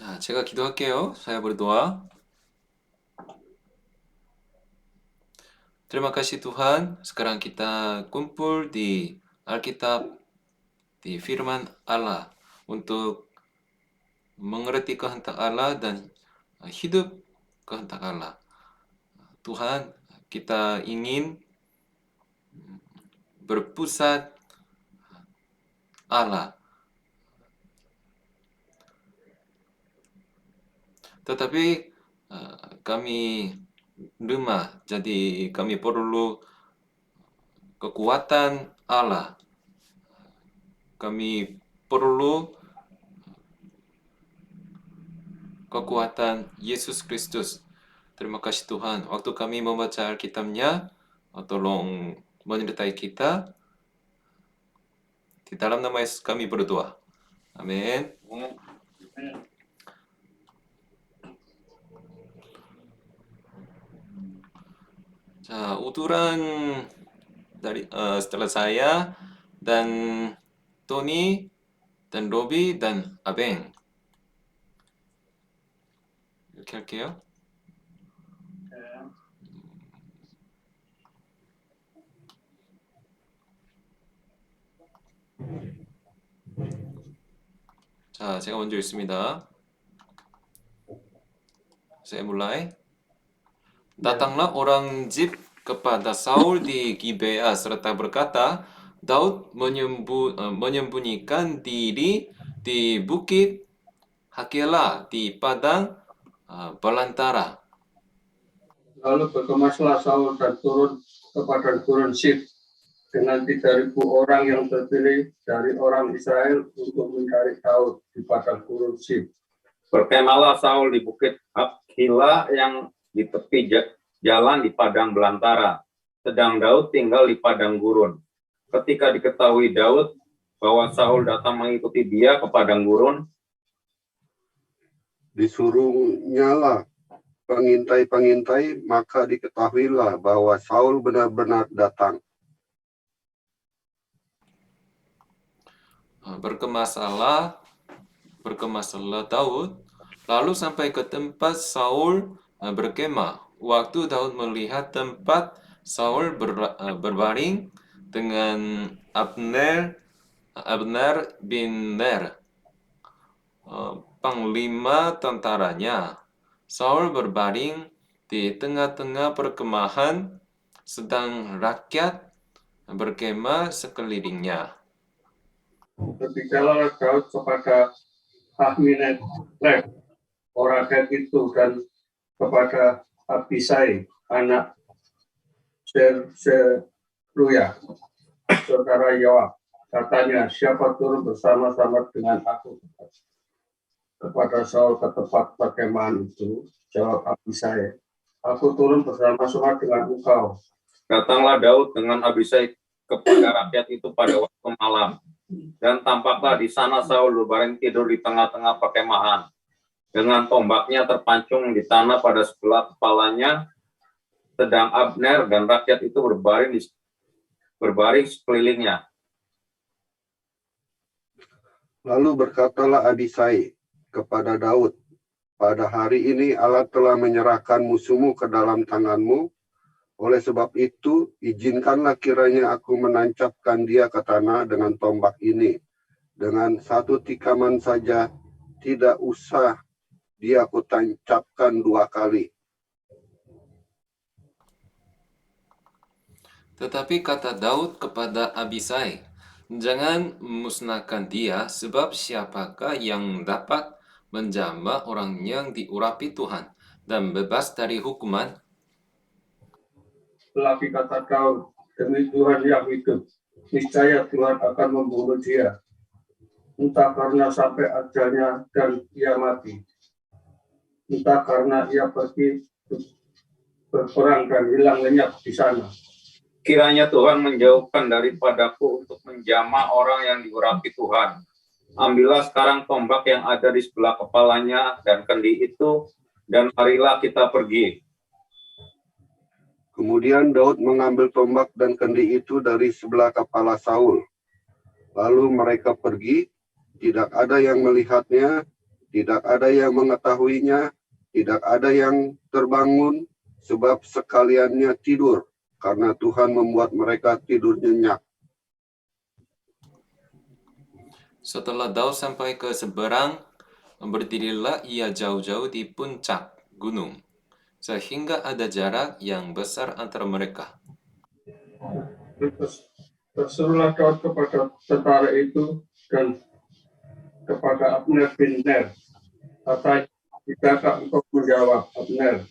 자, 제가 기도할게요. saya berdoa. Terima kasih Tuhan, sekarang kita kumpul di Alkitab, di firman Allah untuk mengerti kehendak Allah dan hidup kehendak Allah. Tuhan, kita ingin berpusat Allah. Tetapi kami lemah, jadi kami perlu kekuatan Allah. Kami perlu kekuatan Yesus Kristus. Terima kasih Tuhan. Waktu kami membaca Alkitabnya, tolong menyertai kita. Di dalam nama Yesus kami berdoa. Amin. 자, 우두랑 setelah saya dan Tony dan Robi dan Abeng. 이렇게 할게요. 자, 제가 먼저 읽습니다. Saya mulai. Datanglah orang Zif kepada Saul di Gibea serta berkata, Daud menyembunyikan diri di bukit Hakela di padang belantara. Lalu berkemaslah Saul dan turun ke padang gurun Zif dengan 3.000 orang yang terpilih dari orang Israel untuk mencari Daud di padang gurun Zif. Berkemahlah Saul di bukit Hakila yang di tepi jalan di padang belantara, sedang Daud tinggal di padang gurun. Ketika diketahui Daud bahwa Saul datang mengikuti dia ke padang gurun, disuruhnyalah pengintai-pengintai, maka diketahuilah bahwa Saul benar-benar datang. Berkemaslah Daud, lalu sampai ke tempat Saul berkemah. Waktu Daud melihat tempat Saul berbaring dengan Abner bin Ner, panglima tentaranya. Saul berbaring di tengah-tengah perkemahan, sedang rakyat berkemah sekelilingnya. Berbicaralah Daud kepada Ahimelek, orang Het itu, dan kepada Abisai, anak Seruya, saudara Yoab. Katanya, siapa turun bersama-sama dengan aku kepada Saul ke tempat perkemahan itu? Jawab Abisai, aku turun bersama-sama dengan engkau. datanglah Daud dengan Abisai kepada rakyat itu pada waktu malam. Dan tampaklah di sana Saul berbaring tidur di tengah-tengah perkemahan, dengan tombaknya terpancung di tanah pada sebelah kepalanya, sedang Abner dan rakyat itu berbaring sekelilingnya. Lalu berkatalah Abisai kepada Daud, pada hari ini Allah telah menyerahkan musuhmu ke dalam tanganmu. Oleh sebab itu, izinkanlah kiranya aku menancapkan dia ke tanah dengan tombak ini. Dengan satu tikaman saja, tidak usah dia aku tancapkan 2 kali. Tetapi kata Daud kepada Abisai, jangan musnahkan dia, sebab siapakah yang dapat menjamah orang yang diurapi Tuhan dan bebas dari hukuman? Tetapi kata Daud, demi Tuhan yang hidup, niscaya Tuhan akan membunuh dia, entah karena sampai ajalnya dan ia mati, entah karena ia pergi berperang dan hilang lenyap di sana. Kiranya Tuhan menjauhkan daripadaku untuk menjamah orang yang diurapi Tuhan. Ambillah sekarang tombak yang ada di sebelah kepalanya dan kendi itu, dan marilah kita pergi. Kemudian Daud mengambil tombak dan kendi itu dari sebelah kepala Saul. Lalu mereka pergi, tidak ada yang melihatnya, Tidak ada yang mengetahuinya, tidak ada yang terbangun, sebab sekaliannya tidur, karena Tuhan membuat mereka tidur nyenyak. Setelah Daud sampai ke seberang, berdirilah ia jauh-jauh di puncak gunung, sehingga ada jarak yang besar antara mereka. Berserulah Daud kepada tentara itu dan kepada Abner bin Ner. Katanya, "Tidakkah engkau menjawab, Abner?"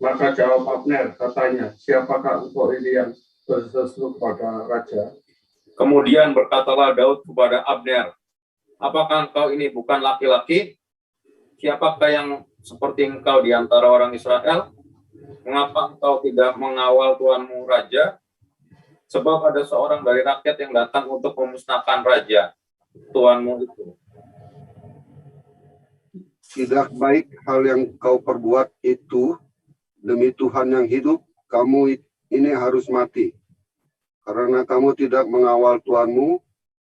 Maka jawab Abner, katanya, "Siapakah engkau ini yang berseru kepada raja?" Kemudian berkatalah Daud kepada Abner, "Apakah engkau ini bukan laki-laki? Siapakah yang seperti engkau di antara orang Israel? Mengapa engkau tidak mengawal tuanmu raja? Sebab ada seorang dari rakyat yang datang untuk memusnahkan raja, tuanmu itu." Tidak baik hal yang kau perbuat itu, demi Tuhan yang hidup, kamu ini harus mati. Karena kamu tidak mengawal Tuanmu,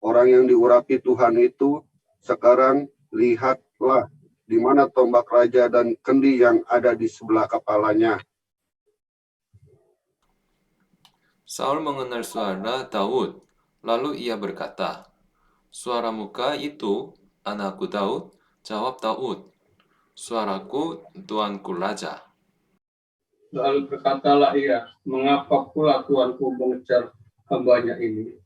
orang yang diurapi Tuhan itu. Sekarang lihatlah di mana tombak raja dan kendi yang ada di sebelah kepalanya. Saul mengenal suara Daud, lalu ia berkata, "Suaramu kah itu, anakku Daud?" Jawab Daud, "Suaraku, tuanku raja." Lalu berkatalah ia, "Mengapa pula tuanku mengejar hambanya ini?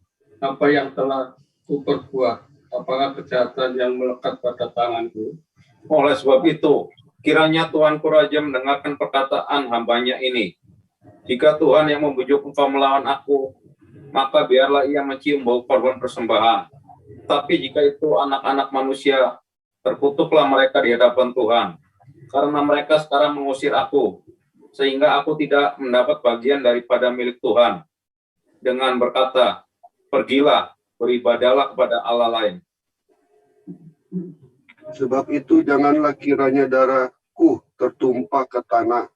Apa yang telah kuperbuat? Apakah kejahatan yang melekat pada tanganku?" Oleh sebab itu, kiranya tuanku raja mendengarkan perkataan hambanya ini. Jika Tuhan yang membujuk engkau melawan aku, maka biarlah ia mencium bau korban persembahan. Tapi jika itu anak-anak manusia, terkutuklah mereka di hadapan Tuhan, karena mereka sekarang mengusir aku, sehingga aku tidak mendapat bagian daripada milik Tuhan, dengan berkata, "Pergilah, beribadahlah kepada Allah lain." Sebab itu janganlah kiranya darahku tertumpah ke tanah,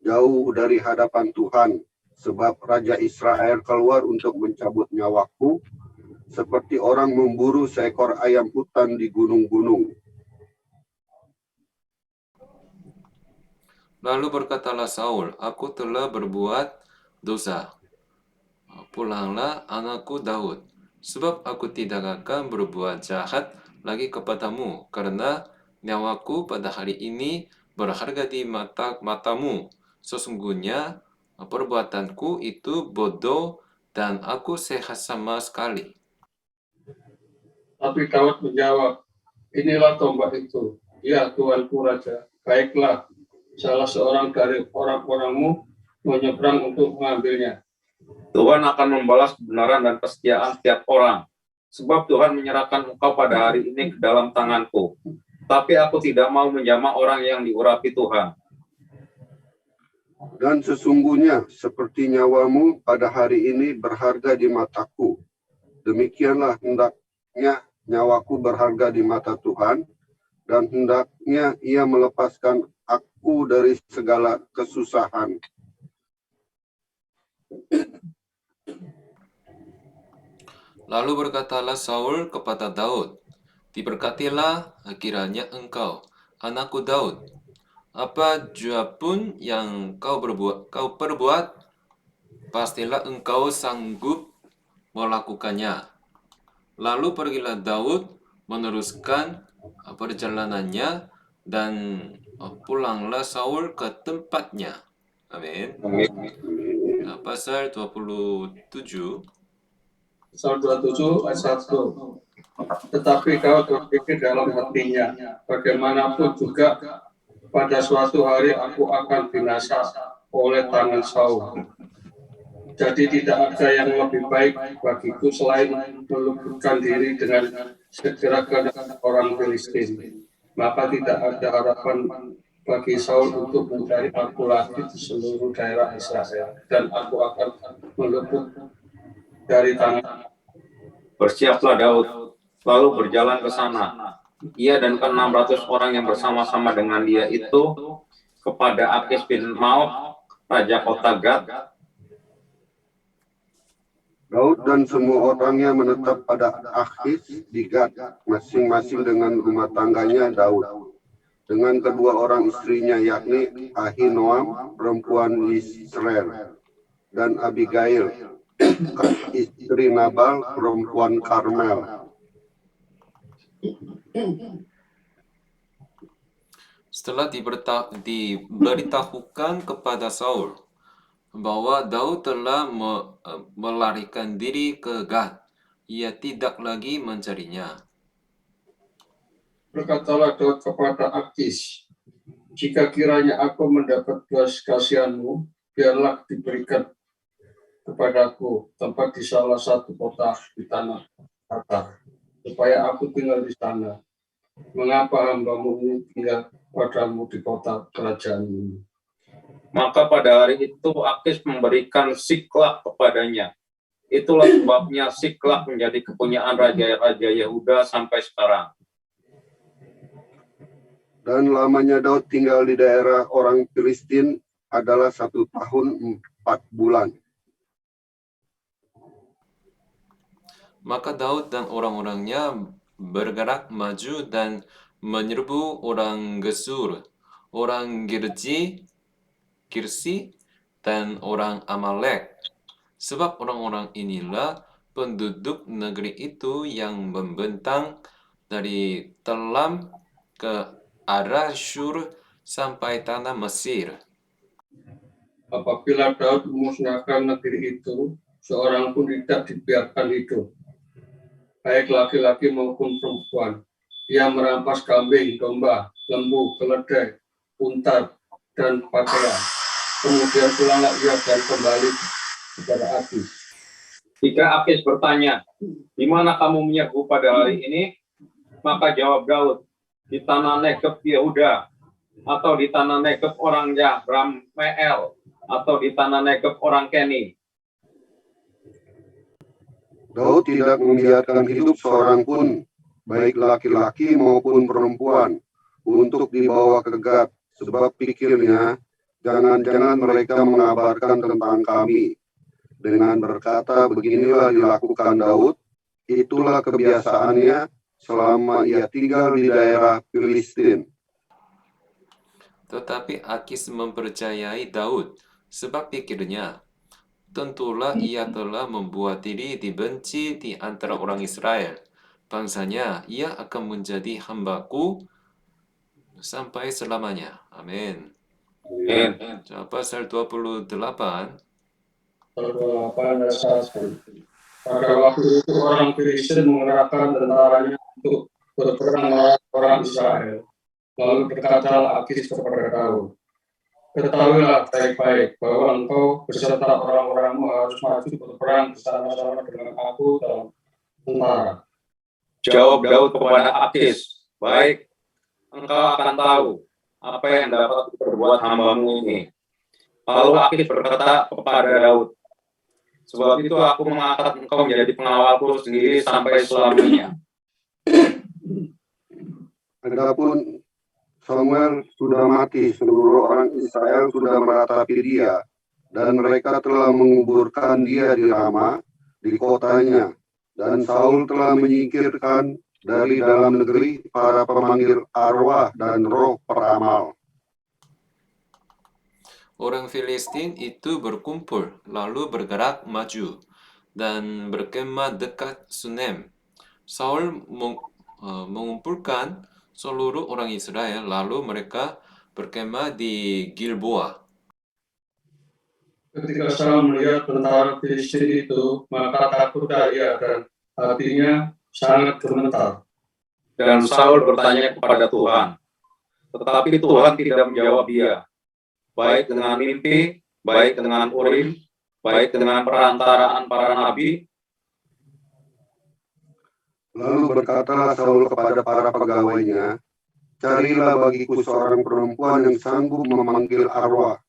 jauh dari hadapan Tuhan, sebab Raja Israel keluar untuk mencabut nyawaku, seperti orang memburu seekor ayam hutan di gunung-gunung. Lalu berkatalah Saul, "Aku telah berbuat dosa. Pulanglah anakku Daud, sebab aku tidak akan berbuat jahat lagi kepadamu, karena nyawaku pada hari ini berharga di matamu. Sesungguhnya perbuatanku itu bodoh dan aku sehat sama sekali." Tapi Daud menjawab, "Inilah tombak itu. Ya tuanku raja, baiklah, salah seorang dari orang-orangmu menyeberang untuk mengambilnya." Tuhan akan membalas kebenaran dan kesetiaan setiap orang, sebab Tuhan menyerahkan engkau pada hari ini ke dalam tanganku. Tapi aku tidak mau menjamah orang yang diurapi Tuhan. Dan sesungguhnya seperti nyawamu pada hari ini berharga di mataku, demikianlah hendaknya nyawaku berharga di mata Tuhan, dan hendaknya ia melepaskan aku dari segala kesusahan. Lalu berkatalah Saul kepada Daud, "Diberkatilah kiranya engkau, anakku Daud. Apa jua pun yang kau perbuat, pastilah engkau sanggup melakukannya." Lalu pergilah Daud meneruskan perjalanannya dan pulanglah Saul ke tempatnya. Amin. Pasal 27. Pasal 27 ayat 1. Tetapi Daud berpikir dalam hatinya, "Bagaimanapun juga pada suatu hari aku akan binasa oleh tangan Saul. Jadi tidak ada yang lebih baik bagiku selain meluputkan diri dengan segera ke orang Filistin. Maka tidak ada harapan bagi Saul untuk mencari aku lagi di seluruh daerah Israel, dan aku akan meluput dari tangan." Bersiaplah Daud, lalu berjalan ke sana. Ia dan ke-600 orang yang bersama-sama dengan dia itu kepada Akis bin Maok, raja kota Gad. Daud dan semua orangnya menetap pada Akis di Gad, masing-masing dengan rumah tangganya Daud. Dengan kedua orang istrinya, yakni Ahinoam, perempuan Israel, dan Abigail, istri Nabal, perempuan Karmel. Setelah diberitahukan kepada Saul bahwa Daud telah melarikan diri ke Gad, ia tidak lagi mencarinya. Berkatalah Daud kepada Akis, jika kiranya aku mendapat belas kasihanmu, biarlah diberikan kepadaku tempat di salah satu kota di tanah Arta, supaya aku tinggal di sana. Mengapa hambamu ini tinggal padamu di kota kerajaan ini? Maka pada hari itu Akis memberikan Siklak kepadanya. Itulah sebabnya Siklak menjadi kepunyaan raja-raja Yehuda sampai sekarang. Dan lamanya Daud tinggal di daerah orang Filistin adalah 1 tahun 4 bulan. Maka Daud dan orang-orangnya bergerak maju dan menyerbu orang Gesur, orang Girsi, dan orang Amalek. Sebab orang-orang inilah penduduk negeri itu yang membentang dari Telam ke arah Syur sampai tanah Mesir. Apabila Daud memusnahkan negeri itu, seorang pun tidak dibiarkan hidup, baik laki-laki maupun perempuan. Ia merampas kambing, domba, lembu, keledai, unta, dan pakaian. Kemudian pulanglah ia dan kembali kepada Akis. Jika Akis bertanya, di mana kamu menyerbu pada hari ini? Maka jawab Daud, di tanah Negeb Yehuda, atau di tanah Negeb orang Yahrameel, atau di tanah Negeb orang Keni. Daud tidak membiarkan hidup seorang pun, baik laki-laki maupun perempuan, untuk dibawa ke Gad, sebab pikirnya, jangan-jangan mereka mengabarkan tentang kami. Dengan berkata, beginilah dilakukan Daud, itulah kebiasaannya selama ia tinggal di daerah Filistin. Tetapi Akis mempercayai Daud, sebab pikirnya, tentulah ia telah membuat diri dibenci di antara orang Israel. Bangsanya, ia akan menjadi hambaku sampai selamanya. Amin. Pasal 28. Pada waktu itu orang Filistin mengerahkan tentaranya untuk berperang melawan orang Israel. Lalu berkatalah Akis kepada Daud, ketahuilah baik-baik bahwa engkau beserta orang-orangmu harus maju berperang bersama-sama dengan aku dalam tentara. Jawab Daud kepada Akis, baik, engkau akan tahu apa yang dapat diperbuat hambamu ini. Lalu Akis berkata kepada Daud, sebab itu aku mengangkat engkau menjadi pengawalku sendiri sampai selamanya. Adapun Samuel sudah mati, seluruh orang Israel sudah meratapi dia, dan mereka telah menguburkan dia di Rama, di kotanya, dan Saul telah menyingkirkan dari dalam negeri para pemanggil arwah dan roh peramal. Orang Filistin itu berkumpul, lalu bergerak maju, dan berkemah dekat Sunem. Saul mengumpulkan seluruh orang Israel, lalu mereka berkemah di Gilboa. Ketika Saul melihat tentara Filistin itu, maka takutlah ia dan hatinya sangat gemetar. Dan Saul bertanya kepada Tuhan, tetapi Tuhan tidak menjawab dia, baik dengan mimpi, baik dengan urim, baik dengan perantaraan para nabi. Lalu berkatalah Saul kepada para pegawainya, carilah bagiku seorang perempuan yang sanggup memanggil arwah.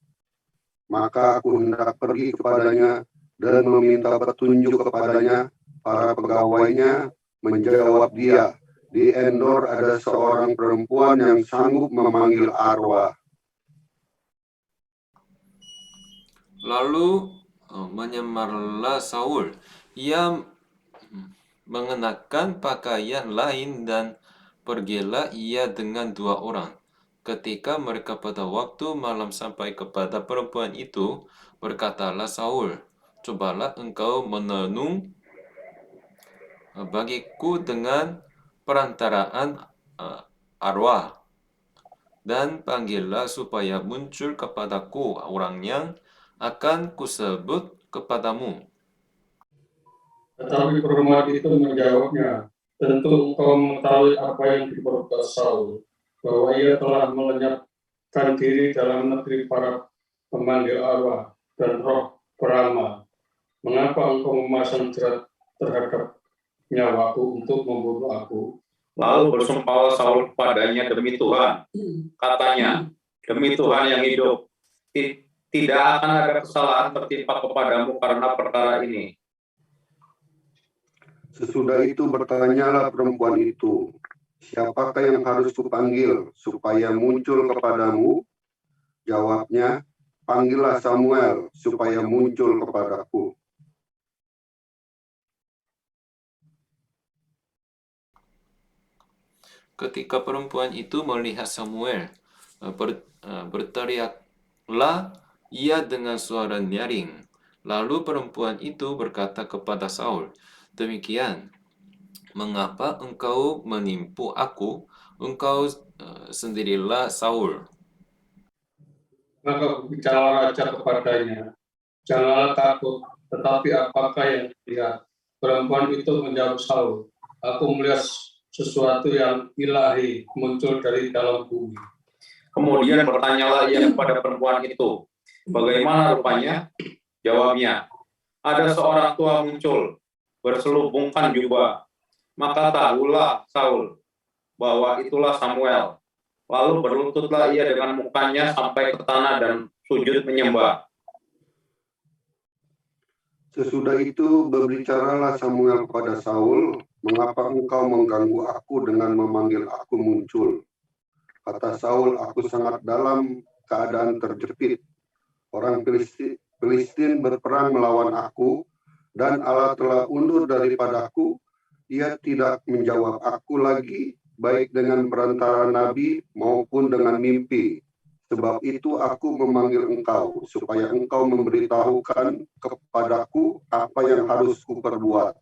Maka aku hendak pergi kepadanya dan meminta petunjuk kepadanya. Para pegawainya menjawab dia, di Endor ada seorang perempuan yang sanggup memanggil arwah. Lalu menyamarlah Saul Ia mengenakan pakaian lain dan pergilah ia dengan 2 orang. Ketika mereka pada waktu malam sampai kepada perempuan itu, berkatalah Saul, "Cobalah engkau menenung bagiku dengan perantaraan arwah, dan panggillah supaya muncul kepadaku orang yang akan kusebut kepadamu." Tetapi perempuan itu menjawabnya, tentu engkau mengetahui apa yang diperbuat Saul, bahwa ia telah melenyapkan diri dalam negeri para pemanggil arwah dan roh beramal. Mengapa engkau memasang jerat terhadap nyawaku untuk membunuh aku? Lalu bersumpahlah Saul kepadanya demi Tuhan. Katanya, demi Tuhan yang hidup, tidak akan ada kesalahan tertimpa kepadamu karena perkara ini. Sesudah itu bertanyalah perempuan itu, "Siapakah yang harus kupanggil supaya muncul kepadamu?" Jawabnya, "Panggillah Samuel supaya muncul kepadaku." Ketika perempuan itu melihat Samuel, berteriaklah ia dengan suara nyaring. Lalu perempuan itu berkata kepada Saul, "Demikian, mengapa engkau menipu aku? Engkau sendirilah Saul." Maka berbicara raja kepadanya, janganlah takut, tetapi apakah yang dilihat? Perempuan itu menjawab Saul, aku melihat sesuatu yang ilahi muncul dari dalam bumi. Kemudian bertanyalah ia kepada perempuan itu, bagaimana rupanya? Jawabnya, ada seorang tua muncul, berselubungkan jubah. Maka tahulah Saul bahwa itulah Samuel. Lalu berlututlah ia dengan mukanya sampai ke tanah dan sujud menyembah. Sesudah itu berbicaralah Samuel kepada Saul, "Mengapa engkau mengganggu aku dengan memanggil aku muncul?" Kata Saul, "Aku sangat dalam keadaan terjepit. Orang Filistin berperang melawan aku, dan Allah telah undur daripadaku. Ia tidak menjawab aku lagi, baik dengan perantara nabi maupun dengan mimpi. Sebab itu aku memanggil engkau, supaya engkau memberitahukan kepadaku apa yang harus kuperbuat."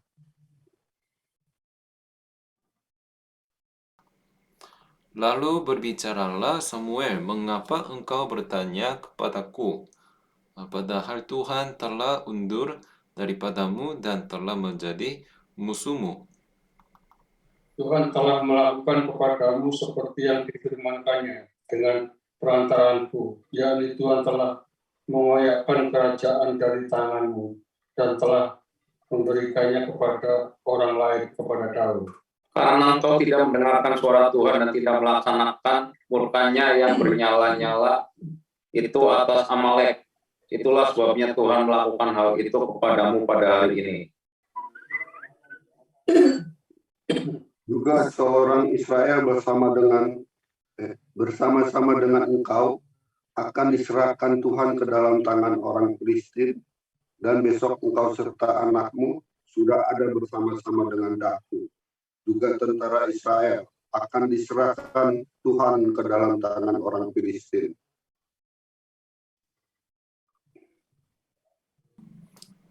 Lalu berbicaralah Samuel, "Mengapa engkau bertanya kepadaku? Padahal Tuhan telah undur daripadamu dan telah menjadi musuhmu." Tuhan telah melakukan kepadamu seperti yang difirmankannya dengan perantaranku, yakni Tuhan telah mengoyakkan kerajaan dari tanganmu dan telah memberikannya kepada orang lain, kepada Daud. Karena engkau tidak mendengarkan suara Tuhan dan tidak melaksanakan murkanya yang bernyala-nyala itu atas Amalek. Itulah sebabnya Tuhan melakukan hal itu kepadamu pada hari ini. Juga seorang Israel bersama-sama dengan engkau akan diserahkan Tuhan ke dalam tangan orang Filistin, dan besok engkau serta anakmu sudah ada bersama-sama dengan daku. Juga tentara Israel akan diserahkan Tuhan ke dalam tangan orang Filistin.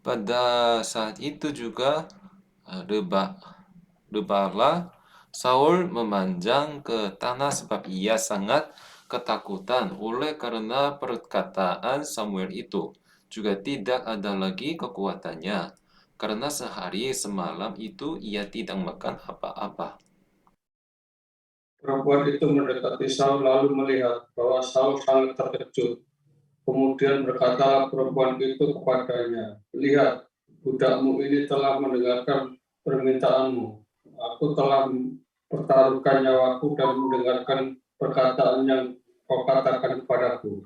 Pada saat itu juga rebahlah Saul memanjang ke tanah sebab ia sangat ketakutan oleh karena perkataan Samuel itu. Juga tidak ada lagi kekuatannya, karena sehari semalam itu ia tidak makan apa-apa. Perempuan itu mendekati Saul lalu melihat bahwa Saul sangat terkejut. Kemudian berkatalah perempuan itu kepadanya, lihat, budakmu ini telah mendengarkan permintaanmu. Aku telah mempertaruhkan nyawaku dan mendengarkan perkataan yang kau katakan kepadaku.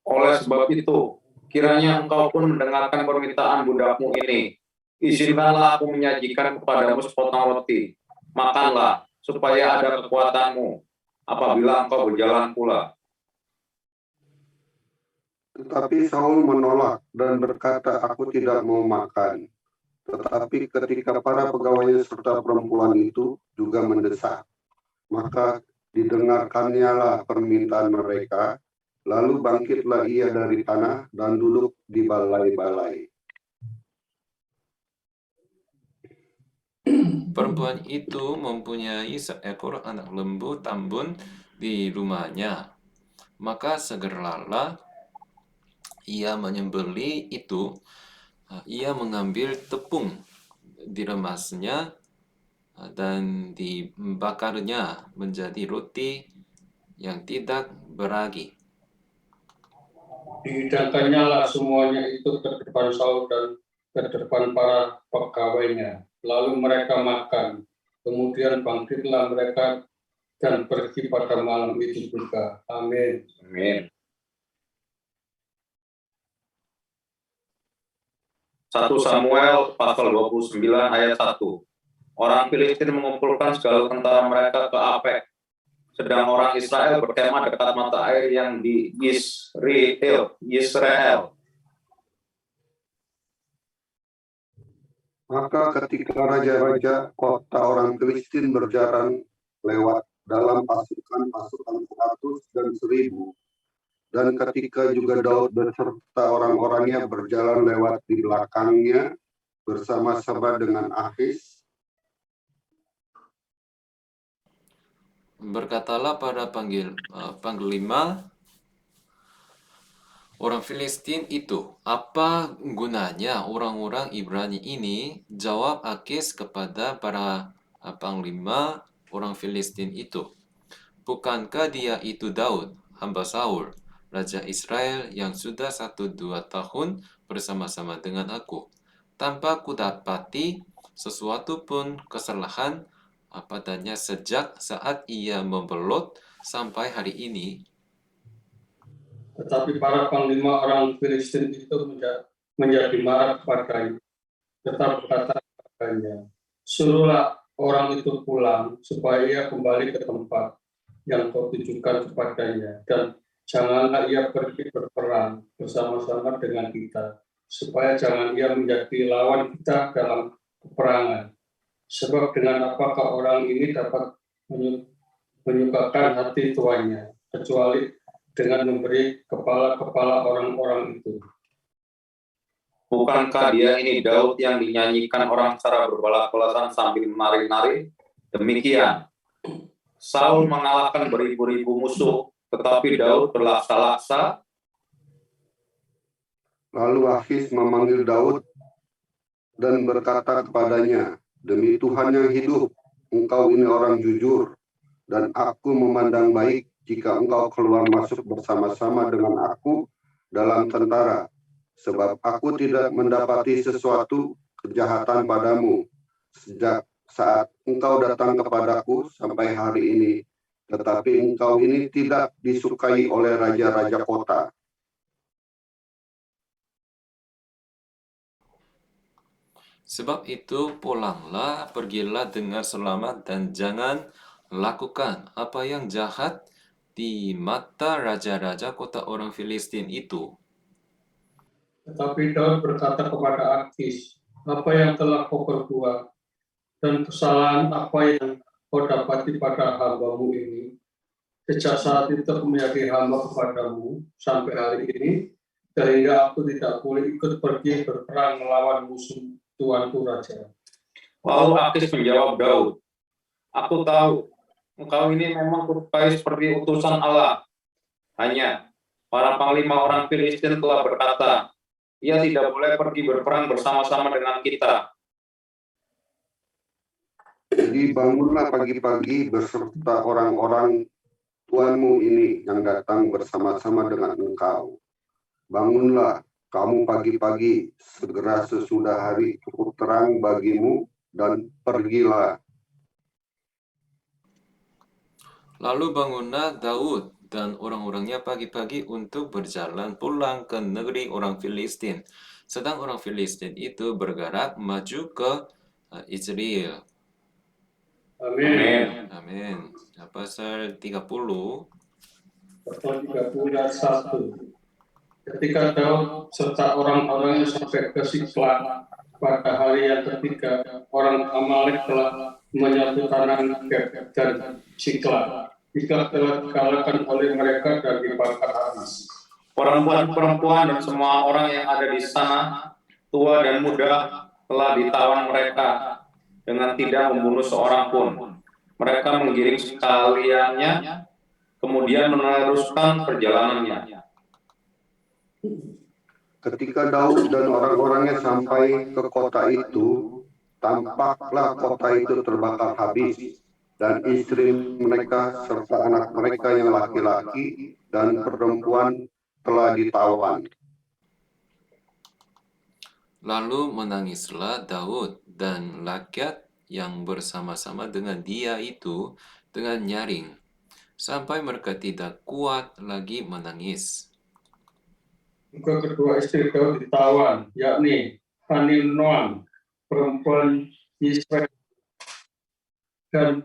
Oleh sebab itu, kiranya engkau pun mendengarkan permintaan budakmu ini. Izinkanlah aku menyajikan kepadamu sepotong roti. Makanlah, supaya ada kekuatanmu apabila engkau berjalan pula. Tetapi Saul menolak dan berkata, "Aku tidak mau makan." Tetapi ketika para pegawai serta perempuan itu juga mendesak, maka didengarkannya lah permintaan mereka, lalu bangkitlah ia dari tanah dan duduk di balai-balai. Perempuan itu mempunyai seekor anak lembu tambun di rumahnya. Maka segeralah ia menyembelih itu. Ia mengambil tepung, diremasnya, dan dibakarnya menjadi roti yang tidak beragi. Dihidangkannya lah semuanya itu ke depan Saul dan ke depan para pegawainya. Lalu mereka makan. Kemudian bangkitlah mereka dan pergi pada malam itu juga. Amin. Amin. 1 Samuel pasal 29 ayat 1. Orang Filistin mengumpulkan segala tentara mereka ke Afek, sedang orang Israel berkemah dekat mata air yang di Yisrael. Maka ketika raja-raja kota orang Filistin berjalan lewat dalam pasukan-pasukan 100 dan 1000, dan ketika juga Daud beserta orang-orangnya berjalan lewat di belakangnya bersama-sama dengan Ahis, Berkatalah pada panglima orang Filistin itu, "Apa gunanya orang-orang Ibrani ini?" Jawab Akis kepada para panglima orang Filistin itu, "Bukankah dia itu Daud, hamba Saul, Raja Israel yang sudah 1-2 tahun bersama-sama dengan aku, tanpa kudapati sesuatu pun kesalahan padanya sejak saat ia membelot sampai hari ini?" Tetapi para panglima orang Filistin itu menjadi marah kepadanya. Tetap berkata kepadanya, "Suruhlah orang itu pulang supaya ia kembali ke tempat yang kau tujukan kepadanya, dan janganlah ia pergi berperang bersama-sama dengan kita, supaya jangan ia menjadi lawan kita dalam peperangan. Sebab dengan apakah orang ini dapat menyukakan hati tuannya, kecuali dengan memberi kepala-kepala orang-orang itu." Bukankah dia ini Daud yang dinyanyikan orang secara berbalas-balasan sambil menari-nari? Demikian, Saul mengalahkan beribu-ribu musuh, tetapi Daud berlaksa-laksa. lalu Ahis memanggil Daud dan berkata kepadanya, "Demi Tuhan yang hidup, engkau ini orang jujur, dan aku memandang baik jika engkau keluar masuk bersama-sama dengan aku dalam tentara, sebab aku tidak mendapati sesuatu kejahatan padamu sejak saat engkau datang kepadaku sampai hari ini, tetapi engkau ini tidak disukai oleh raja-raja kota." Sebab itu pulanglah, pergilah dengan selamat, dan jangan lakukan apa yang jahat di mata raja-raja kota orang Filistin itu. Tetapi Daud berkata kepada Akis, "Apa yang telah kau perbuat, dan kesalahan apa yang kau dapati pada hambamu ini? Sejak saat itu aku menjadi hamba kepadamu sampai hari ini, sehingga aku tidak boleh ikut pergi berperang melawan musuh tuanku raja." Lalu Akis menjawab Daud, "Aku tahu, engkau ini memang kurupai seperti utusan Allah. Hanya, para panglima orang Filistin telah berkata, ia tidak boleh pergi berperang bersama-sama dengan kita." Jadi bangunlah pagi-pagi beserta orang-orang tuanmu ini yang datang bersama-sama dengan engkau. Bangunlah kamu pagi-pagi, segera sesudah hari cukup terang bagimu, dan pergilah. Lalu bangunlah Daud dan orang-orangnya pagi-pagi untuk berjalan pulang ke negeri orang Filistin. Sedang orang Filistin itu bergerak maju ke Israel. Amin. Amin. Pasal 30. Pasal 31. Ketika Daud serta orang-orangnya sampai ke Siklag, pada hari yang ketiga, orang Amalek telah menyatukan Geb dan Siklag. Siklag telah dikalahkan oleh mereka dan dibakar habis. Perempuan-perempuan dan semua orang yang ada di sana, tua dan muda, telah ditawan mereka dengan tidak membunuh seorang pun. Mereka menggiring sekaliannya, kemudian meneruskan perjalanannya. Ketika Daud dan orang-orangnya sampai ke kota itu, tampaklah kota itu terbakar habis, dan istri mereka serta anak mereka yang laki-laki dan perempuan telah ditawan. Lalu menangislah Daud dan rakyat yang bersama-sama dengan dia itu dengan nyaring, sampai mereka tidak kuat lagi menangis. Juga kedua istri Daud ditawan, yakni Haninoam, perempuan Yisrael, dan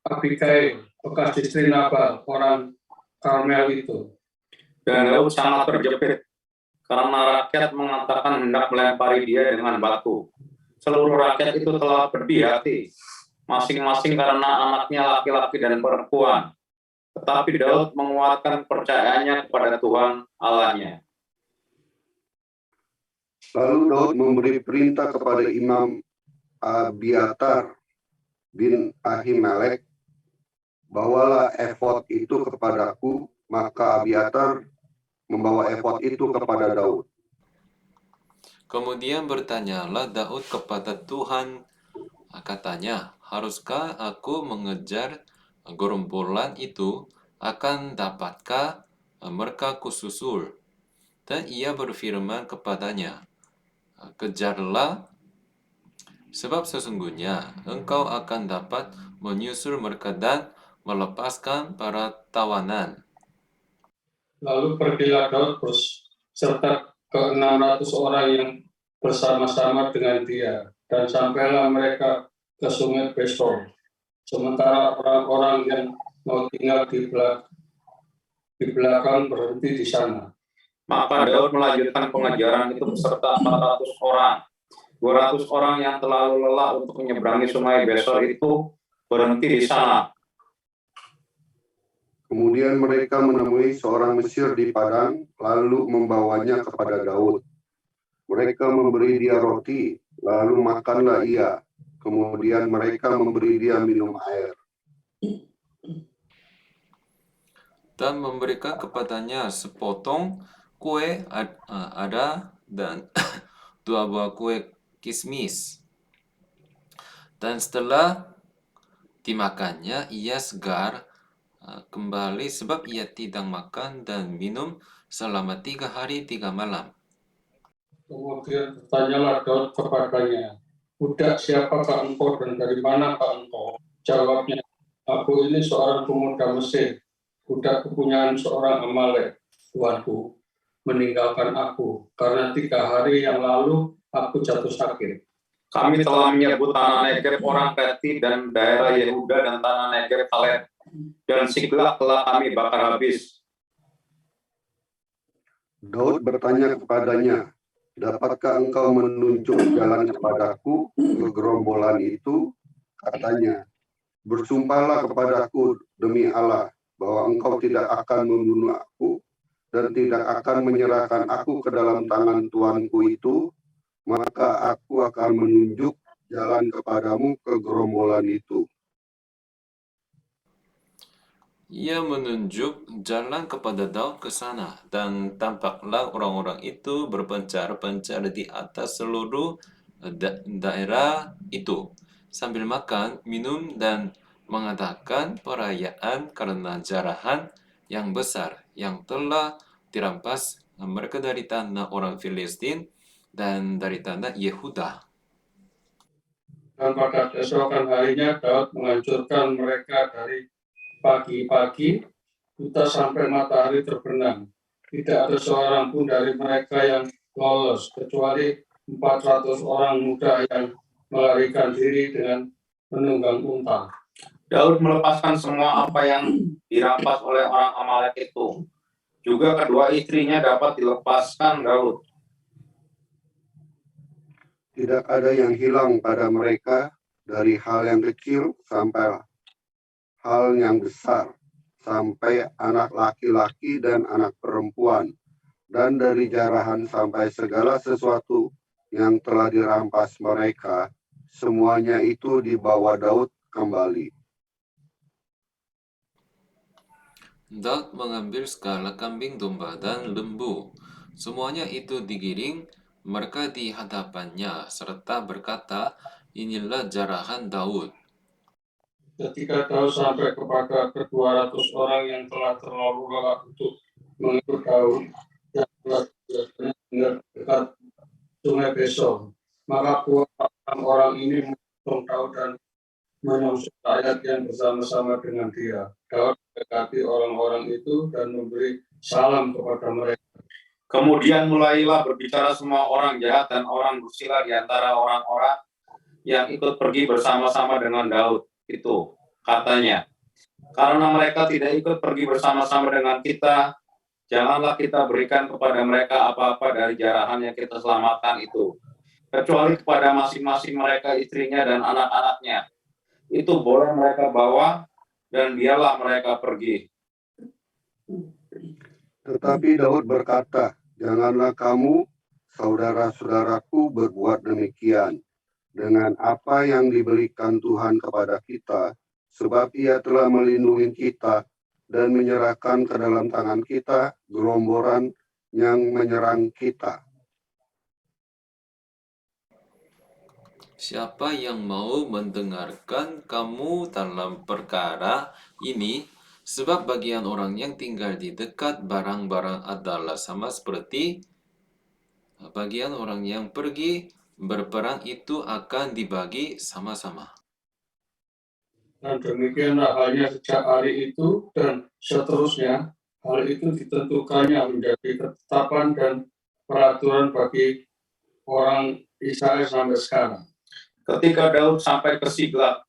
Abigail, bekas istri Nabal, orang Karmel itu. Dan Daud sangat terjepit, karena rakyat mengatakan hendak melempari dia dengan batu. Seluruh rakyat itu telah bersedih hati, masing-masing karena anaknya laki-laki dan perempuan. Tetapi Daud menguatkan percayaannya kepada Tuhan Allahnya. Lalu Daud memberi perintah kepada Imam Abiatar bin Ahimelek, bawalah efod itu kepadaku, maka Abiatar membawa efod itu kepada Daud. Kemudian bertanyalah Daud kepada Tuhan, katanya, haruskah aku mengejar gerombolan itu? Akan dapatkah mereka kususul? Dan ia berfirman kepadanya, kejarlah, sebab sesungguhnya engkau akan dapat menyusul mereka dan melepaskan para tawanan. Lalu pergilah Daud serta ke-600 orang yang bersama-sama dengan dia, dan sampailah mereka ke sungai Besor. Sementara orang-orang yang mau tinggal di belakang berhenti di sana. Maka Daud melanjutkan pengejaran itu beserta 400 orang. 200 orang yang terlalu lelah untuk menyeberangi sungai Besor itu berhenti di sana. Kemudian mereka menemui seorang Mesir di padang, lalu membawanya kepada Daud. Mereka memberi dia roti, lalu makanlah ia. Kemudian mereka memberi dia minum air. Dan memberikan kepadanya sepotong kue ada dan 2 buah kue kismis. Dan setelah dimakannya, ia segar kembali sebab ia tidak makan dan minum selama 3 hari 3 malam. Kemudian bertanyalah Daud kepadanya, budak siapakah engkau dan dari manakah engkau? Jawabnya, aku ini seorang pemuda Mesir, budak kepunyaan seorang Amalek. Tuanku meninggalkan aku karena 3 hari yang lalu aku jatuh sakit. Kami telah menyebut tanah Negeb orang Kreti dan daerah Yehuda dan tanah Negeb Kaleb, dan Siklag telah kami bakar habis. Daud bertanya kepadanya, dapatkah engkau menunjuk jalan kepadaku ke gerombolan itu? Katanya, bersumpahlah kepadaku demi Allah, bahwa engkau tidak akan membunuh aku dan tidak akan menyerahkan aku ke dalam tangan tuanku itu, maka aku akan menunjuk jalan kepadamu ke gerombolan itu. Ia menunjuk jalan kepada Daud ke sana, dan tampaklah orang-orang itu berpencar-pencar di atas seluruh daerah itu, sambil makan, minum, dan mengadakan perayaan karena jarahan yang besar yang telah dirampas mereka dari tanah orang Filistin dan dari tanah Yehuda. Dan pada keesokan harinya Daud menghancurkan mereka dari pagi-pagi buta sampai matahari terbenam. Tidak ada seorang pun dari mereka yang lolos, kecuali 400 orang muda yang melarikan diri dengan menunggang unta. Daud melepaskan semua apa yang dirampas oleh orang Amalek itu. Juga kedua istrinya dapat dilepaskan Daud. Tidak ada yang hilang pada mereka, dari hal yang kecil sampai hal yang besar, sampai anak laki-laki dan anak perempuan, dan dari jarahan sampai segala sesuatu yang telah dirampas mereka, semuanya itu dibawa Daud kembali. Daud mengambil segala kambing domba dan lembu. Semuanya itu digiring mereka di hadapannya, serta berkata, inilah jarahan Daud. Ketika Daud sampai kepada ke-200 orang yang telah terlalu lelah untuk mengikut Daud, yang telah tinggal dekat sungai Besor, maka puluhan orang ini mengusung Daud dan menyongsong rakyat yang bersama-sama dengan dia. Daud mendekati orang-orang itu dan memberi salam kepada mereka. Kemudian mulailah berbicara semua orang jahat dan orang dursila di antara orang-orang yang ikut pergi bersama-sama dengan Daud. Itu katanya, karena mereka tidak ikut pergi bersama-sama dengan kita, janganlah kita berikan kepada mereka apa-apa dari jarahan yang kita selamatkan itu, kecuali kepada masing-masing mereka istrinya dan anak-anaknya. Itu boleh mereka bawa dan biarlah mereka pergi. Tetapi Daud berkata, janganlah kamu, saudara-saudaraku, berbuat demikian dengan apa yang diberikan Tuhan kepada kita, sebab Ia telah melindungi kita dan menyerahkan ke dalam tangan kita gerombolan yang menyerang kita. Siapa yang mau mendengarkan kamu dalam perkara ini? Sebab bagian orang yang tinggal di dekat barang-barang adalah sama seperti bagian orang yang pergi berperang itu akan dibagi sama-sama. Dan demikianlah halnya sejak hari itu dan seterusnya, hal itu ditentukannya menjadi ketetapan dan peraturan bagi orang Israel sampai sekarang. Ketika Daud sampai ke Siglag,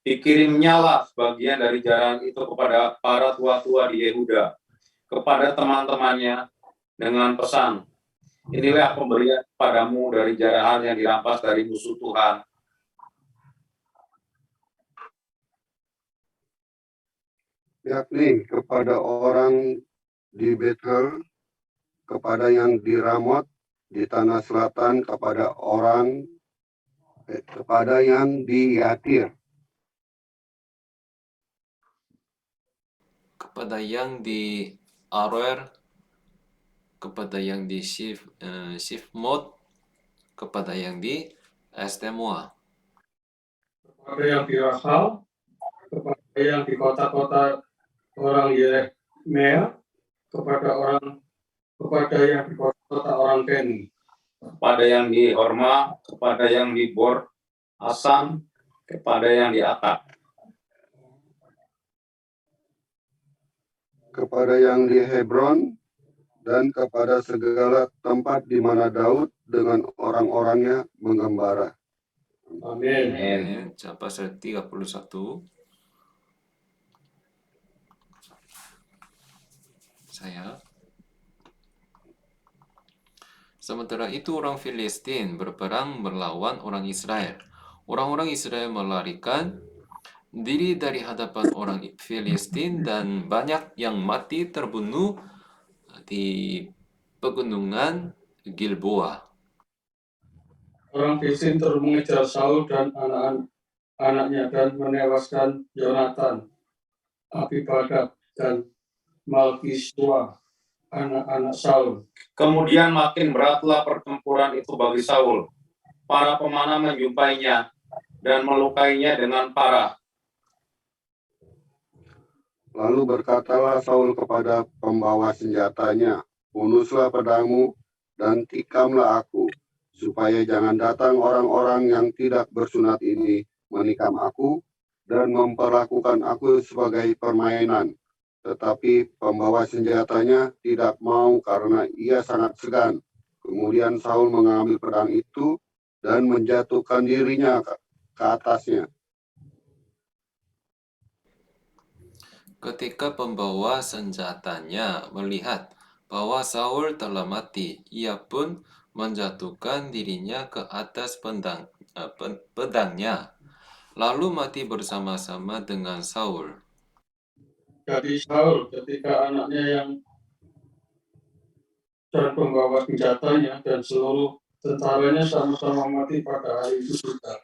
dikirimnyalah sebagian dari jarahan itu kepada para tua-tua di Yehuda, kepada teman-temannya dengan pesan, inilah pemberian padamu dari jarahan yang dirampas dari musuh Tuhan. Yakni kepada orang di Betel, kepada yang di Ramot, di tanah selatan, kepada yang di Yatir, Kepada yang di Aroer, kepada yang di Shifmot, kepada yang di Estemoa, Kepada yang di Rahal, kepada yang di kota-kota orang Yeremia, kepada yang di kota-kota orang Keni, Kepada yang di Horma, kepada yang di Bor Asan, kepada yang di Atak. kepada yang di Hebron, dan kepada segala tempat di mana Daud dengan orang-orangnya mengembara. Amin. Amin. Pasal 31. Sementara itu orang Filistin berperang melawan orang Israel. Orang-orang Israel melarikan diri dari hadapan orang Filistin dan banyak yang mati terbunuh di pegunungan Gilboa. Orang Filistin terus mengejar Saul dan anak-anaknya dan menewaskan Yonatan, Abibadak, dan Malkisua, anak-anak Saul. Kemudian makin beratlah pertempuran itu bagi Saul. Para pemanah menjumpainya dan melukainya dengan parah. Lalu berkatalah Saul kepada pembawa senjatanya, "Unuslah pedangmu dan tikamlah aku, supaya jangan datang orang-orang yang tidak bersunat ini menikam aku dan memperlakukan aku sebagai permainan." Tetapi pembawa senjatanya tidak mau karena ia sangat segan. Kemudian Saul mengambil pedang itu dan menjatuhkan dirinya ke atasnya. Ketika pembawa senjatanya melihat bahwa Saul telah mati, ia pun menjatuhkan dirinya ke atas pedangnya, lalu mati bersama-sama dengan Saul. Jadi Saul ketika anaknya yang dan pembawa senjatanya dan seluruh tentaranya sama-sama mati pada hari itu juga.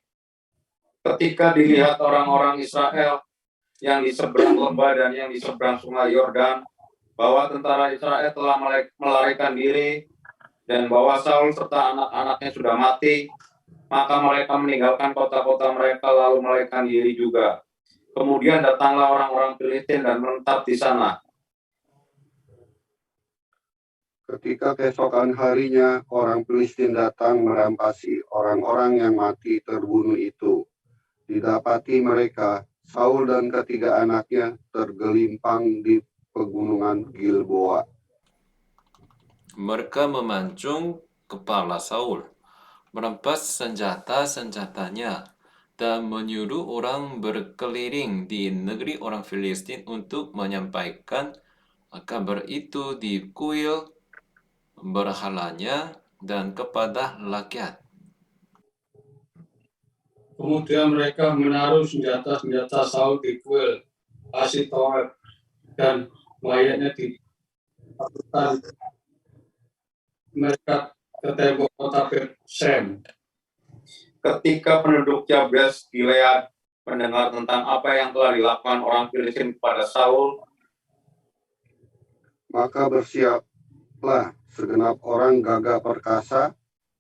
Ketika dilihat orang-orang Israel yang di seberang lembah dan yang di seberang sungai Yordan, bahwa tentara Israel telah melarikan diri dan bahwa Saul serta anak-anaknya sudah mati, maka mereka meninggalkan kota-kota mereka lalu melarikan diri juga. Kemudian datanglah orang-orang Filistin dan menetap di sana. Ketika keesokan harinya, orang Filistin datang merampasi orang-orang yang mati terbunuh itu. Didapati mereka, Saul dan ketiga anaknya tergelimpang di pegunungan Gilboa. Mereka memancung kepala Saul, merampas senjata-senjatanya, dan menyuruh orang berkeliling di negeri orang Filistin untuk menyampaikan kabar itu di kuil berhalanya dan kepada rakyat. Kemudian mereka menaruh senjata-senjata Saul di kuil Asitoret dan mayatnya ditakutkan mereka ke tembok kota Bet-Shem. Ketika penduduk Yabes Gilead mendengar tentang apa yang telah dilakukan orang Filistin kepada Saul, Maka bersiaplah segenap orang gagah perkasa.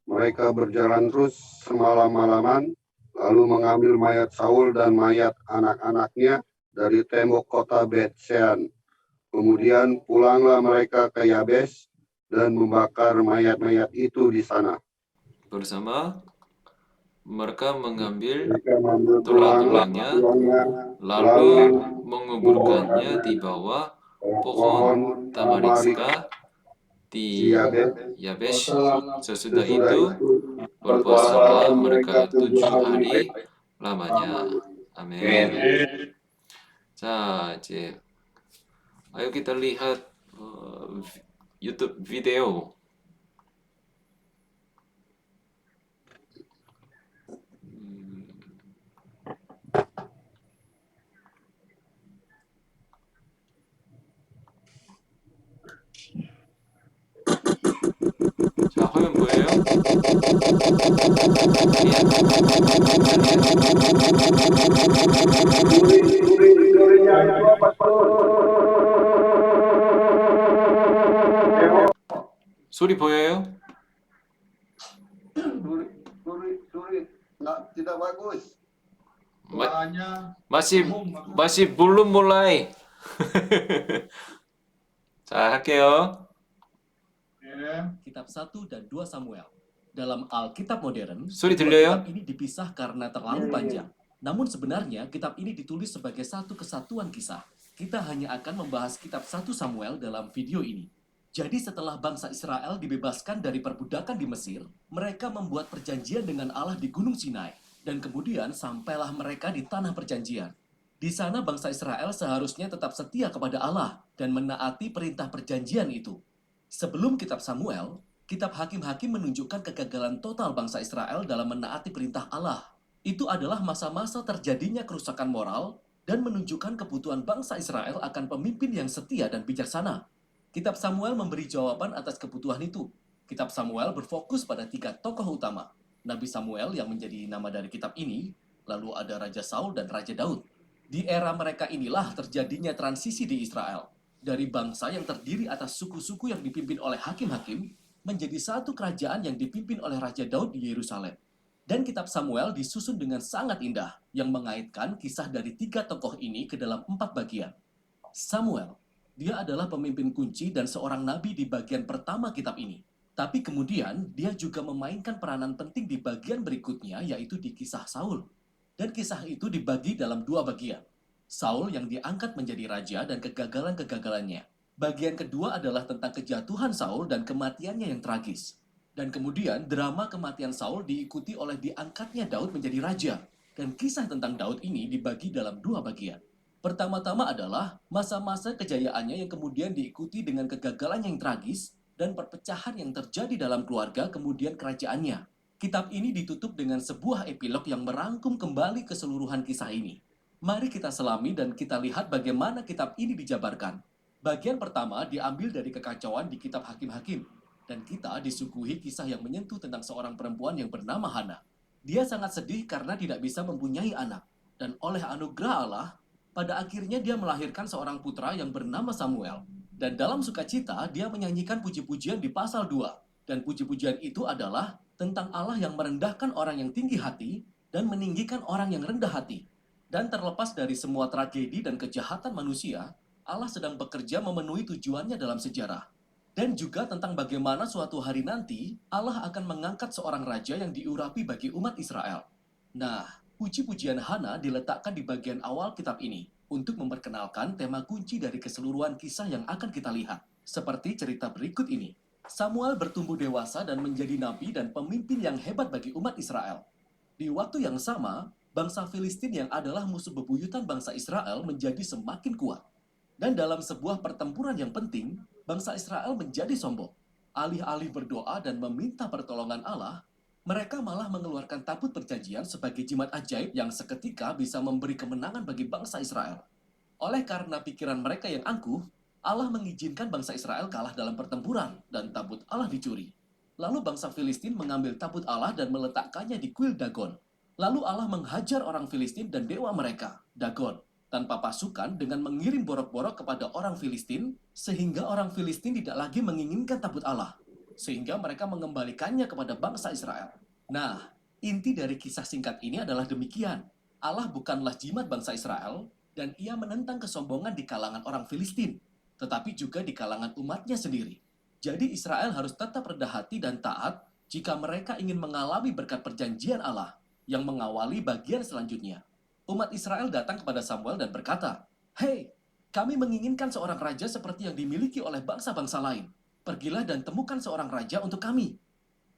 Mereka berjalan terus semalam-malaman, lalu mengambil mayat Saul dan mayat anak-anaknya dari tembok kota Bet-Shean. Kemudian pulanglah mereka ke Yabes dan membakar mayat-mayat itu di sana. Bersama mereka mengambil Mereka mengambil tulang-tulangnya, tulangnya, lalu menguburkannya di bawah pohon tamariska di Yabesh. Sesudah itu berpuasalah mereka 7 hari lamanya. Amin. 자, 이제 ayo kita lihat YouTube video. 자, 화면 보여요? 소리 보여요? Tidak bagus. masih belum mulai. 자, 할게요. Kitab 1 dan 2 Samuel. Dalam Alkitab modern, 소리 kedua 들려요? kitab ini dipisah karena terlalu panjang. Namun sebenarnya kitab ini ditulis sebagai satu kesatuan kisah. Kita hanya akan membahas kitab 1 Samuel dalam video ini. Jadi setelah bangsa Israel dibebaskan dari perbudakan di Mesir, mereka membuat perjanjian dengan Allah di Gunung Sinai. Dan kemudian sampailah mereka di tanah perjanjian. Di sana bangsa Israel seharusnya tetap setia kepada Allah dan menaati perintah perjanjian itu. Sebelum kitab Samuel, kitab Hakim-Hakim menunjukkan kegagalan total bangsa Israel dalam menaati perintah Allah. Itu adalah masa-masa terjadinya kerusakan moral dan menunjukkan kebutuhan bangsa Israel akan pemimpin yang setia dan bijaksana. Kitab Samuel memberi jawaban atas kebutuhan itu. Kitab Samuel berfokus pada 3 tokoh utama. Nabi Samuel yang menjadi nama dari kitab ini, lalu ada Raja Saul dan Raja Daud. Di era mereka inilah terjadinya transisi di Israel. Dari bangsa yang terdiri atas suku-suku yang dipimpin oleh hakim-hakim, menjadi satu kerajaan yang dipimpin oleh Raja Daud di Yerusalem. Dan kitab Samuel disusun dengan sangat indah, yang mengaitkan kisah dari 3 tokoh ini ke dalam 4 bagian. Samuel, dia adalah pemimpin kunci dan seorang nabi di bagian pertama kitab ini. Tapi kemudian, dia juga memainkan peranan penting di bagian berikutnya, yaitu di kisah Saul. Dan kisah itu dibagi dalam 2 bagian. Saul yang diangkat menjadi raja dan kegagalan-kegagalannya. Bagian kedua adalah tentang kejatuhan Saul dan kematiannya yang tragis. Dan kemudian drama kematian Saul diikuti oleh diangkatnya Daud menjadi raja. Dan kisah tentang Daud ini dibagi dalam 2 bagian. Pertama-tama adalah masa-masa kejayaannya yang kemudian diikuti dengan kegagalan yang tragis. dan perpecahan yang terjadi dalam keluarga kemudian kerajaannya. Kitab ini ditutup dengan sebuah epilog yang merangkum kembali keseluruhan kisah ini. Mari kita selami dan kita lihat bagaimana kitab ini dijabarkan. Bagian pertama diambil dari kekacauan di kitab Hakim-Hakim, dan kita disuguhi kisah yang menyentuh tentang seorang perempuan yang bernama Hana. Dia sangat sedih karena tidak bisa mempunyai anak, dan oleh anugerah Allah, pada akhirnya dia melahirkan seorang putra yang bernama Samuel. Dan dalam sukacita, dia menyanyikan puji-pujian di pasal 2. Dan puji-pujian itu adalah tentang Allah yang merendahkan orang yang tinggi hati dan meninggikan orang yang rendah hati. Dan terlepas dari semua tragedi dan kejahatan manusia, Allah sedang bekerja memenuhi tujuannya dalam sejarah. Dan juga tentang bagaimana suatu hari nanti Allah akan mengangkat seorang raja yang diurapi bagi umat Israel. Nah, puji-pujian Hana diletakkan di bagian awal kitab ini untuk memperkenalkan tema kunci dari keseluruhan kisah yang akan kita lihat. Seperti cerita berikut ini. Samuel bertumbuh dewasa dan menjadi nabi dan pemimpin yang hebat bagi umat Israel. Di waktu yang sama, bangsa Filistin yang adalah musuh bebuyutan bangsa Israel menjadi semakin kuat. Dan dalam sebuah pertempuran yang penting, bangsa Israel menjadi sombong. Alih-alih berdoa dan meminta pertolongan Allah, mereka malah mengeluarkan tabut perjanjian sebagai jimat ajaib yang seketika bisa memberi kemenangan bagi bangsa Israel. Oleh karena pikiran mereka yang angkuh, Allah mengizinkan bangsa Israel kalah dalam pertempuran dan tabut Allah dicuri. Lalu bangsa Filistin mengambil tabut Allah dan meletakkannya di kuil Dagon. Lalu Allah menghajar orang Filistin dan dewa mereka, Dagon, tanpa pasukan dengan mengirim borok-borok kepada orang Filistin, sehingga orang Filistin tidak lagi menginginkan tabut Allah, sehingga mereka mengembalikannya kepada bangsa Israel. Nah, inti dari kisah singkat ini adalah demikian. Allah bukanlah jimat bangsa Israel, dan ia menentang kesombongan di kalangan orang Filistin, tetapi juga di kalangan umatnya sendiri. Jadi Israel harus tetap rendah hati dan taat jika mereka ingin mengalami berkat perjanjian Allah yang mengawali bagian selanjutnya. Umat Israel datang kepada Samuel dan berkata, "Hei, kami menginginkan seorang raja seperti yang dimiliki oleh bangsa-bangsa lain. Pergilah dan temukan seorang raja untuk kami."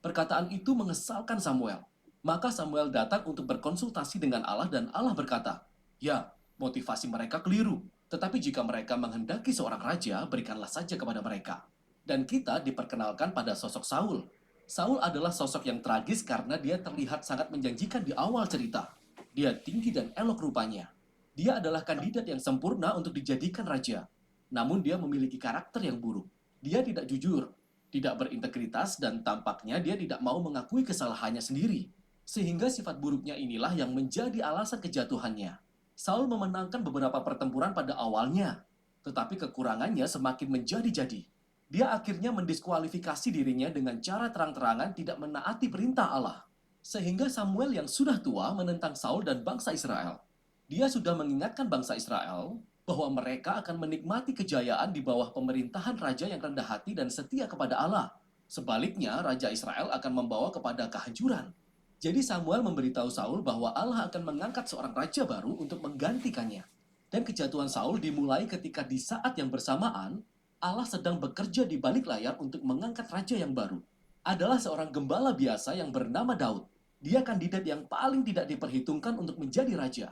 Perkataan itu mengesalkan Samuel. Maka Samuel datang untuk berkonsultasi dengan Allah dan Allah berkata, "Ya, motivasi mereka keliru. Tetapi jika mereka menghendaki seorang raja, berikanlah saja kepada mereka." Dan kita diperkenalkan pada sosok Saul. Saul adalah sosok yang tragis karena dia terlihat sangat menjanjikan di awal cerita. Dia tinggi dan elok rupanya. Dia adalah kandidat yang sempurna untuk dijadikan raja. Namun dia memiliki karakter yang buruk. Dia tidak jujur, tidak berintegritas, dan tampaknya dia tidak mau mengakui kesalahannya sendiri. Sehingga sifat buruknya inilah yang menjadi alasan kejatuhannya. Saul memenangkan beberapa pertempuran pada awalnya, tetapi kekurangannya semakin menjadi-jadi. Dia akhirnya mendiskualifikasi dirinya dengan cara terang-terangan tidak menaati perintah Allah. Sehingga Samuel yang sudah tua menentang Saul dan bangsa Israel. Dia sudah mengingatkan bangsa Israel bahwa mereka akan menikmati kejayaan di bawah pemerintahan raja yang rendah hati dan setia kepada Allah. Sebaliknya, raja Israel akan membawa kepada kehancuran. Jadi Samuel memberitahu Saul bahwa Allah akan mengangkat seorang raja baru untuk menggantikannya. Dan kejatuhan Saul dimulai ketika di saat yang bersamaan, Allah sedang bekerja di balik layar untuk mengangkat raja yang baru. Adalah seorang gembala biasa yang bernama Daud. Dia kandidat yang paling tidak diperhitungkan untuk menjadi raja.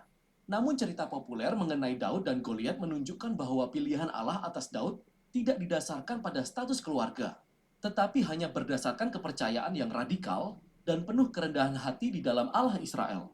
Namun cerita populer mengenai Daud dan Goliat menunjukkan bahwa pilihan Allah atas Daud tidak didasarkan pada status keluarga, tetapi hanya berdasarkan kepercayaan yang radikal dan penuh kerendahan hati di dalam Allah Israel.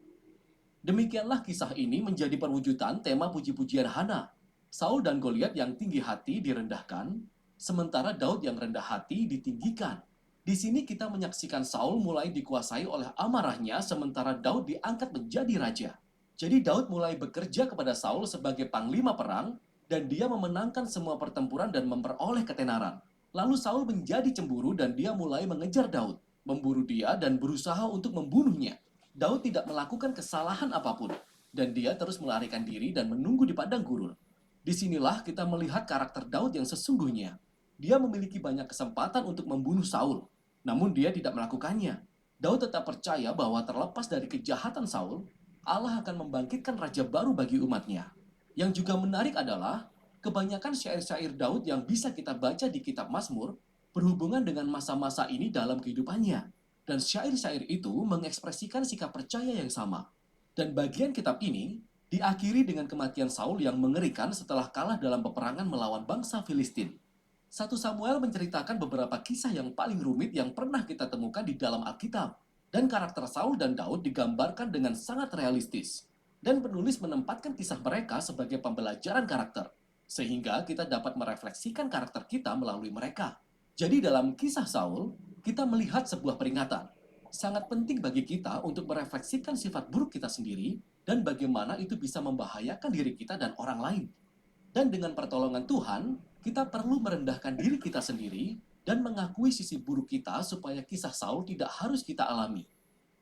Demikianlah kisah ini menjadi perwujudan tema puji-pujian Hana. Saul dan Goliat yang tinggi hati direndahkan, sementara Daud yang rendah hati ditinggikan. Di sini kita menyaksikan Saul mulai dikuasai oleh amarahnya, sementara Daud diangkat menjadi raja. Jadi Daud mulai bekerja kepada Saul sebagai panglima perang, dan dia memenangkan semua pertempuran dan memperoleh ketenaran. Lalu Saul menjadi cemburu dan dia mulai mengejar Daud, memburu dia dan berusaha untuk membunuhnya. Daud tidak melakukan kesalahan apapun, dan dia terus melarikan diri dan menunggu di padang gurun. Disinilah kita melihat karakter Daud yang sesungguhnya. Dia memiliki banyak kesempatan untuk membunuh Saul, namun dia tidak melakukannya. Daud tetap percaya bahwa terlepas dari kejahatan Saul, Allah akan membangkitkan raja baru bagi umatnya. Yang juga menarik adalah, kebanyakan syair-syair Daud yang bisa kita baca di kitab Mazmur berhubungan dengan masa-masa ini dalam kehidupannya. Dan syair-syair itu mengekspresikan sikap percaya yang sama. Dan bagian kitab ini diakhiri dengan kematian Saul yang mengerikan setelah kalah dalam peperangan melawan bangsa Filistin. 1 Samuel menceritakan beberapa kisah yang paling rumit yang pernah kita temukan di dalam Alkitab. Dan karakter Saul dan Daud digambarkan dengan sangat realistis. Dan penulis menempatkan kisah mereka sebagai pembelajaran karakter. Sehingga kita dapat merefleksikan karakter kita melalui mereka. Jadi dalam kisah Saul, kita melihat sebuah peringatan. Sangat penting bagi kita untuk merefleksikan sifat buruk kita sendiri dan bagaimana itu bisa membahayakan diri kita dan orang lain. Dan dengan pertolongan Tuhan, kita perlu merendahkan diri kita sendiri dan mengakui sisi buruk kita supaya kisah Saul tidak harus kita alami.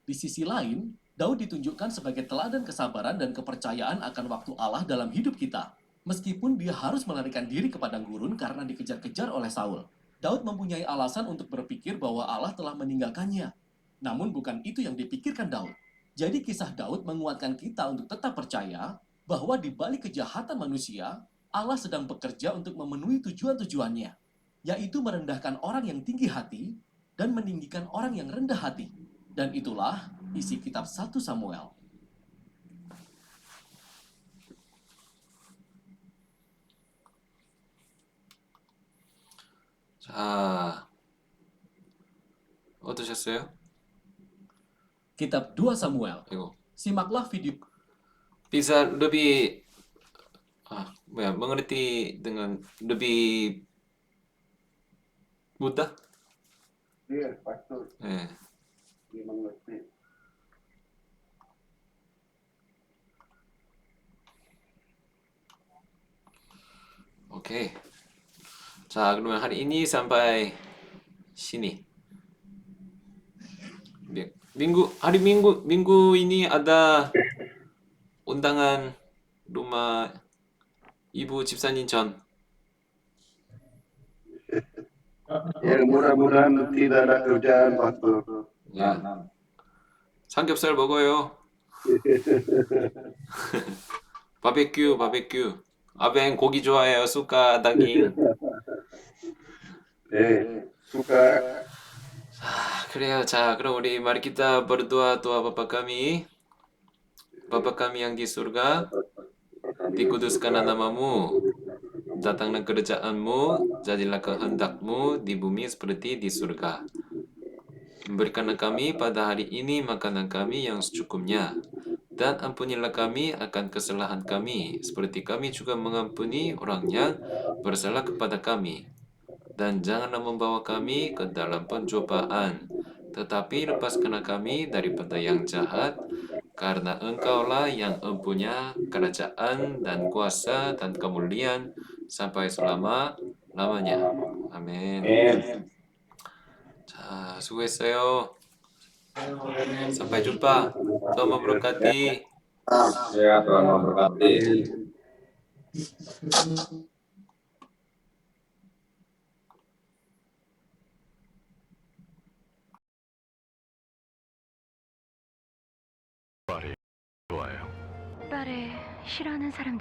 Di sisi lain, Daud ditunjukkan sebagai teladan kesabaran dan kepercayaan akan waktu Allah dalam hidup kita. Meskipun dia harus melarikan diri ke padang gurun karena dikejar-kejar oleh Saul. Daud mempunyai alasan untuk berpikir bahwa Allah telah meninggalkannya. Namun bukan itu yang dipikirkan Daud. Jadi kisah Daud menguatkan kita untuk tetap percaya bahwa di balik kejahatan manusia, Allah sedang bekerja untuk memenuhi tujuan-tujuannya, yaitu merendahkan orang yang tinggi hati dan meninggikan orang yang rendah hati. Dan itulah isi kitab 1 Samuel. 자, 어떠셨어요? Kitab 2 Samuel. 이거 Simaklah video. bisa lebih mengerti dengan lebih mudah? Iya, pastor. 네. Mengerti. 오케이. 자, 그러면 hari ini sampai sini. hari Minggu ini ada undangan rumah Ibu 집사님 전. Ya, mudah-mudahan tidak ada kerjaan, pastor. 야, 삼겹살 먹어요. 바베큐. 아벤 고기 좋아해요. 수카 다깅. Suka. 그래요. 자, 그럼 우리 mari kita berdoa doa Bapa kami. Bapa kami yang di surga, dikuduskanlah namamu, datanglah kerajaanmu, jadilah kehendakmu di bumi seperti di surga. Berikanlah kami pada hari ini makanan kami yang secukupnya, dan ampunilah kami akan kesalahan kami, seperti kami juga mengampuni orang yang bersalah kepada kami. Dan janganlah membawa kami ke dalam pencobaan, tetapi lepaskanlah kami daripada yang jahat, karena Engkaulah yang mempunyai kerajaan dan kuasa dan kemuliaan sampai selama-lamanya. Amin. 자, 수고했어요. Sampai jumpa. Tuhan memberkati. Ya, Tuhan memberkati. 딸의 싫어하는 사람